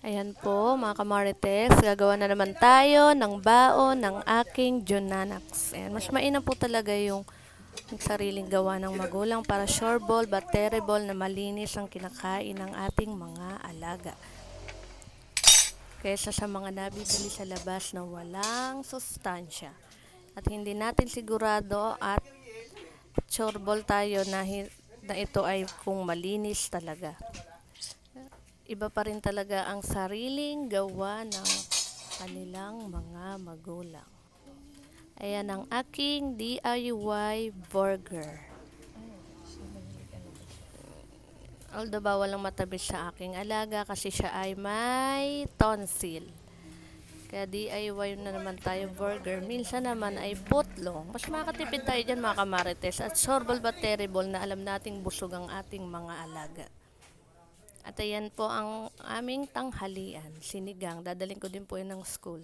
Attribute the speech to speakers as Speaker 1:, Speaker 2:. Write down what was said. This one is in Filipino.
Speaker 1: Ayan po mga kamarites, gagawa na naman tayo ng baon ng aking Junanax. Ayan, mas mainam po talaga yung sariling gawa ng magulang para sureball, butterable na malinis ang kinakain ng ating mga alaga. Kaysa sa mga nabibili sa labas na walang sustansya. At hindi natin sigurado at sureball tayo na ito ay kung malinis talaga. Iba pa rin talaga ang sariling gawa ng kanilang mga magulang. Ayan ang aking DIY burger. Although bawal lang matamis sa aking alaga kasi siya ay may tonsil. Kaya DIY na naman tayo burger. Minsan naman ay putlong. Mas makatipid tayo dyan mga kamarites. At sorbal but terrible na alam nating busog ang ating mga alaga. At ayan po ang aming tanghalian. Sinigang. Dadaling ko din po yun ng school.